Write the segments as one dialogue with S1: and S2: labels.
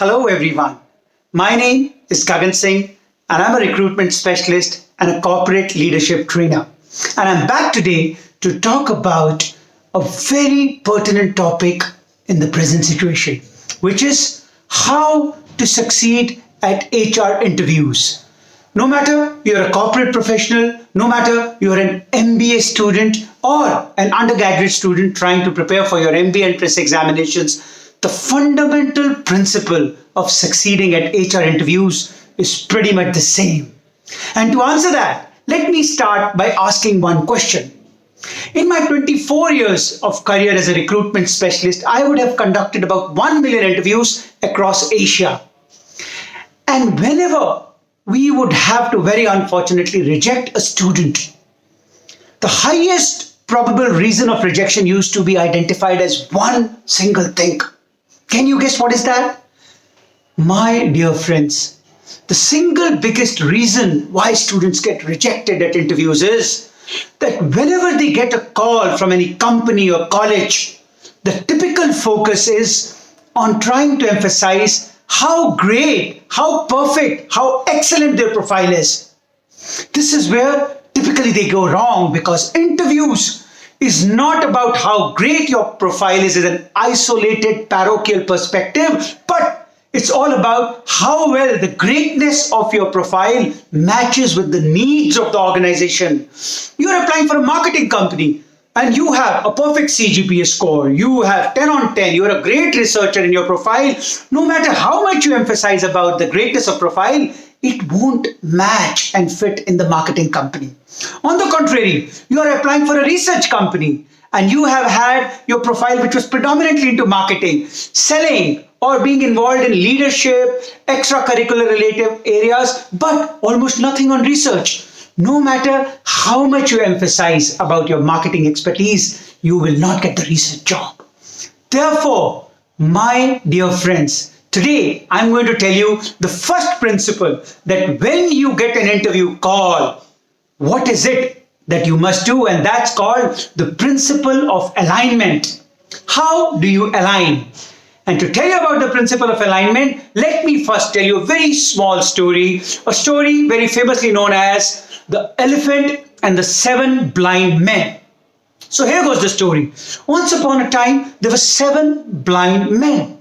S1: Hello everyone. My name is Gagan Singh and I'm a recruitment specialist and a corporate leadership trainer. And I'm back today to talk about a very pertinent topic in the present situation, which is how to succeed at HR interviews. No matter you're a corporate professional, no matter you're an MBA student or an undergraduate student trying to prepare for your MBA entrance examinations, the fundamental principle of succeeding at HR interviews is pretty much the same. And to answer that, let me start by asking one question. In my 24 years of career as a recruitment specialist, I would have conducted about 1 million interviews across Asia. And whenever we would have to very unfortunately reject a student, the highest probable reason of rejection used to be identified as one single thing. Can you guess what is that? My dear friends, the single biggest reason why students get rejected at interviews is that whenever they get a call from any company or college, the typical focus is on trying to emphasize how great, how perfect, how excellent their profile is. This is where typically they go wrong, because interviews is not about how great your profile is in an isolated parochial perspective, but it's all about how well the greatness of your profile matches with the needs of the organization. You're applying for a marketing company and you have a perfect CGPA score. You have 10 on 10. You're a great researcher in your profile. No matter how much you emphasize about the greatness of profile, it won't match and fit in the marketing company. On the contrary, you are applying for a research company and you have had your profile which was predominantly into marketing, selling, or being involved in leadership, extracurricular related areas, but almost nothing on research. No matter how much you emphasize about your marketing expertise, you will not get the research job. Therefore, my dear friends, today I'm going to tell you the first principle that when you get an interview call, what is it that you must do? And that's called the principle of alignment. How do you align? And to tell you about the principle of alignment, let me first tell you a very small story, a story very famously known as the elephant and the 7 blind men. So here goes the story. Once upon a time, there were 7 blind men,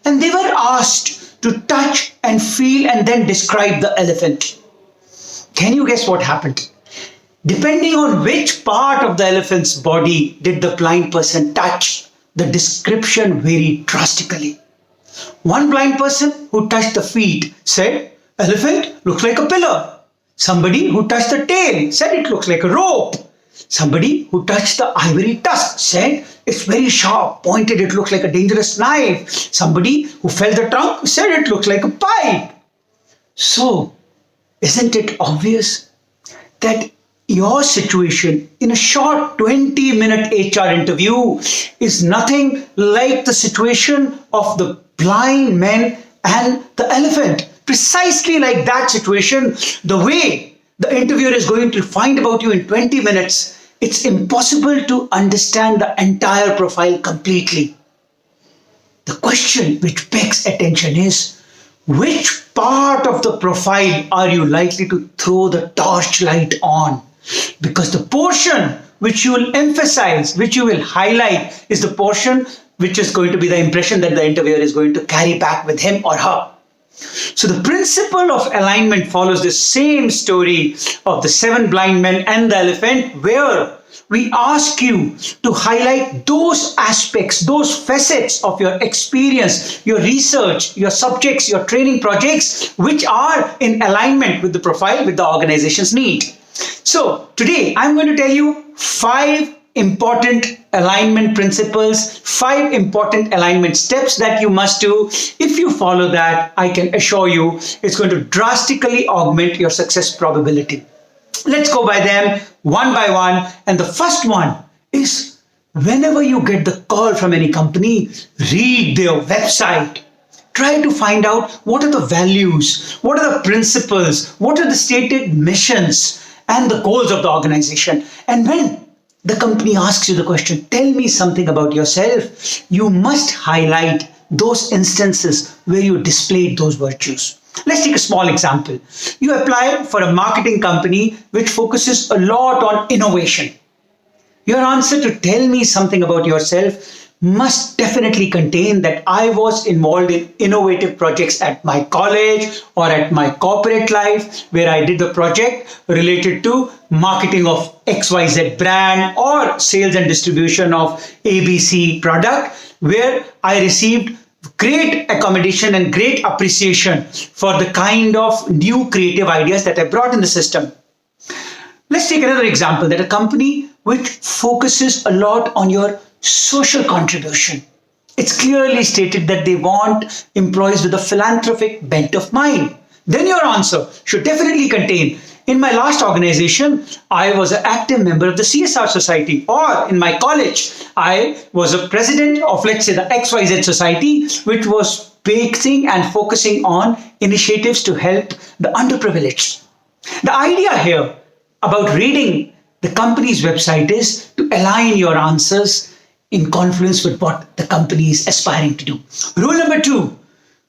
S1: and they were asked to touch and feel and then describe the elephant. Can you guess what happened? Depending on which part of the elephant's body did the blind person touch, the description varied drastically. One blind person who touched the feet said, "Elephant looks like a pillar." Somebody who touched the tail said it looks like a rope. Somebody who touched the ivory tusk said it's very sharp, pointed, it looks like a dangerous knife. Somebody who felt the trunk said it looks like a pipe. So, isn't it obvious that your situation in a short 20-minute HR interview is nothing like the situation of the blind men and the elephant? Precisely like that situation, the way the interviewer is going to find about you in 20 minutes, it's impossible to understand the entire profile completely. The question which begs attention is, which part of the profile are you likely to throw the torchlight on? Because the portion which you will emphasize, which you will highlight, is the portion which is going to be the impression that the interviewer is going to carry back with him or her. So the principle of alignment follows the same story of the 7 blind men and the elephant, where we ask you to highlight those aspects, those facets of your experience, your research, your subjects, your training projects, which are in alignment with the profile, with the organization's need. So today I'm going to tell you 5 important alignment principles, 5 important alignment steps that you must do. If you follow that, I can assure you it's going to drastically augment your success probability. Let's go by them one by one. And the first one is, whenever you get the call from any company, read their website. Try to find out what are the values, what are the principles, what are the stated missions and the goals of the organization. And when the company asks you the question, tell me something about yourself, you must highlight those instances where you displayed those virtues. Let's take a small example. You apply for a marketing company which focuses a lot on innovation. Your answer to tell me something about yourself must definitely contain that I was involved in innovative projects at my college or at my corporate life where I did a project related to marketing of XYZ brand or sales and distribution of ABC product where I received great accommodation and great appreciation for the kind of new creative ideas that I brought in the system. Let's take another example that a company which focuses a lot on your social contribution. It's clearly stated that they want employees with a philanthropic bent of mind. Then your answer should definitely contain, in my last organization, I was an active member of the CSR society, or in my college, I was a president of, let's say, the XYZ society, which was basing and focusing on initiatives to help the underprivileged. The idea here about reading the company's website is to align your answers in confluence with what the company is aspiring to do. Rule number 2,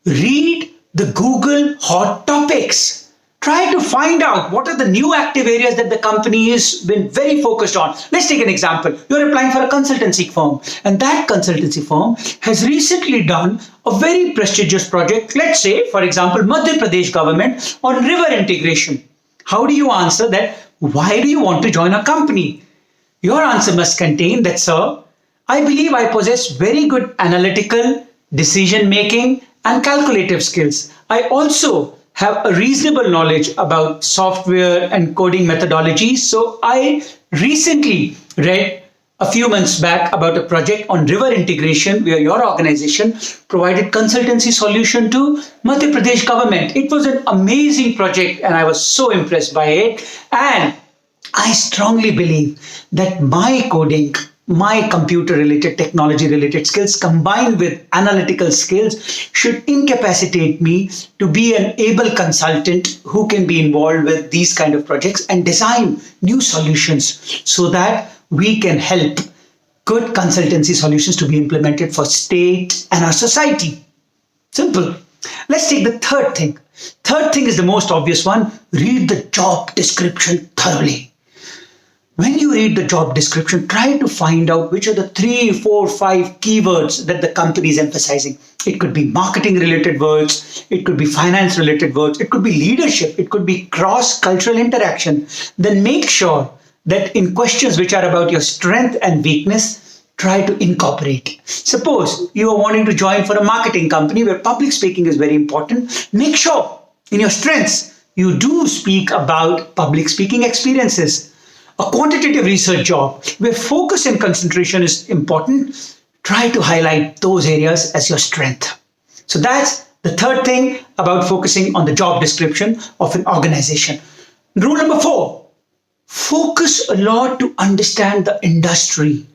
S1: read the Google hot topics. Try to find out what are the new active areas that the company has been very focused on. Let's take an example. You're applying for a consultancy firm, and that consultancy firm has recently done a very prestigious project, let's say, for example, Madhya Pradesh government on river integration. How do you answer that? Why do you want to join a company? Your answer must contain that, sir, I believe I possess very good analytical, decision making, and calculative skills. I also have a reasonable knowledge about software and coding methodologies. So I recently read a few months back about a project on river integration where your organization provided consultancy solution to Madhya Pradesh government. It was an amazing project and I was so impressed by it. And I strongly believe that my coding, my computer related, technology related skills combined with analytical skills should incapacitate me to be an able consultant who can be involved with these kind of projects and design new solutions so that we can help good consultancy solutions to be implemented for state and our society. Simple. Let's take the third thing. Third thing is the most obvious one. Read the job description thoroughly. When you read the job description, try to find out which are the 3, 4, 5 keywords that the company is emphasizing. It could be marketing related words, it could be finance related words, it could be leadership, it could be cross-cultural interaction. Then make sure that in questions which are about your strength and weakness, try to incorporate. Suppose you are wanting to join for a marketing company where public speaking is very important. Make sure in your strengths, you do speak about public speaking experiences. A quantitative research job where focus and concentration is important, try to highlight those areas as your strength. So that's the third thing about focusing on the job description of an organization. Rule number 4, focus a lot to understand the industry,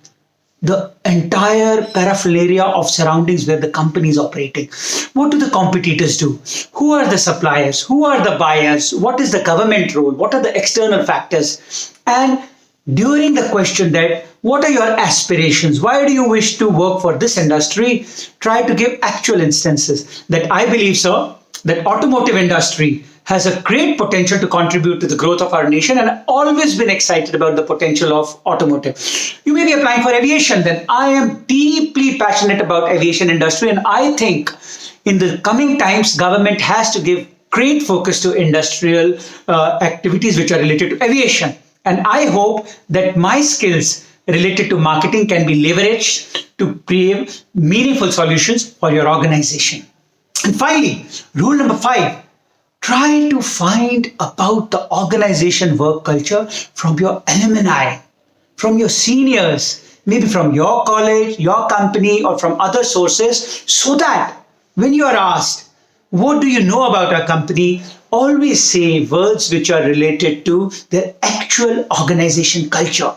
S1: the entire paraphernalia of surroundings where the company is operating. What do the competitors do? Who are the suppliers? Who are the buyers? What is the government role? What are the external factors? And during the question that what are your aspirations? Why do you wish to work for this industry? Try to give actual instances that I believe, sir, that automotive industry has a great potential to contribute to the growth of our nation, and I've always been excited about the potential of automotive. You may be applying for aviation, then I am deeply passionate about aviation industry, and I think in the coming times, government has to give great focus to industrial activities which are related to aviation. And I hope that my skills related to marketing can be leveraged to create meaningful solutions for your organization. And finally, rule number 5, try to find about the organization work culture from your alumni, from your seniors, maybe from your college, your company, or from other sources, so that when you are asked, what do you know about our company? Always say words which are related to their actual organization culture.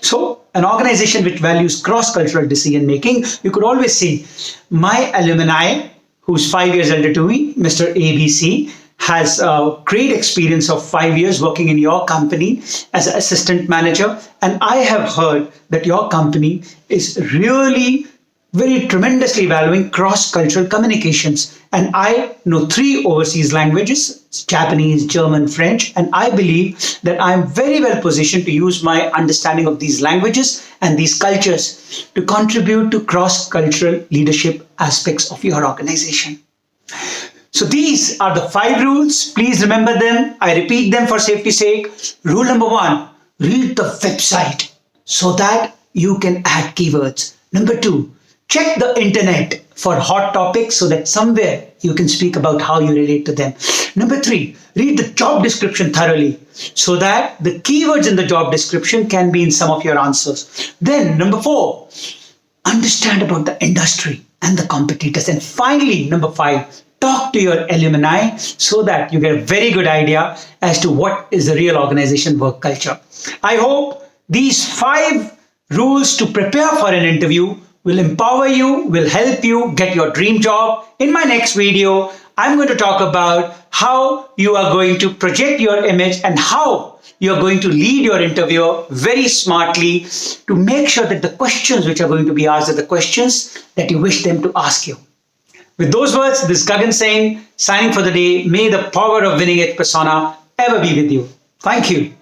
S1: So, an organization which values cross-cultural decision making, you could always say, my alumni, who's 5 years elder to me, Mr. ABC, has a great experience of 5 years working in your company as an assistant manager. And I have heard that your company is really very tremendously valuing cross-cultural communications. And I know three overseas languages, Japanese, German, French, and I believe that I'm very well positioned to use my understanding of these languages and these cultures to contribute to cross-cultural leadership aspects of your organization. So these are the 5 rules. Please remember them. I repeat them for safety's sake. Rule number 1, read the website so that you can add keywords. Number 2, check the internet for hot topics so that somewhere you can speak about how you relate to them. Number 3, read the job description thoroughly so that the keywords in the job description can be in some of your answers. Then number 4, understand about the industry and the competitors. And finally, number 5, talk to your alumni so that you get a very good idea as to what is the real organization work culture. I hope these 5 rules to prepare for an interview will empower you, will help you get your dream job. In my next video, I'm going to talk about how you are going to project your image and how you're going to lead your interviewer very smartly to make sure that the questions which are going to be asked are the questions that you wish them to ask you. With those words, this is Gagan Singh signing for the day. May the power of winning edge persona ever be with you. Thank you.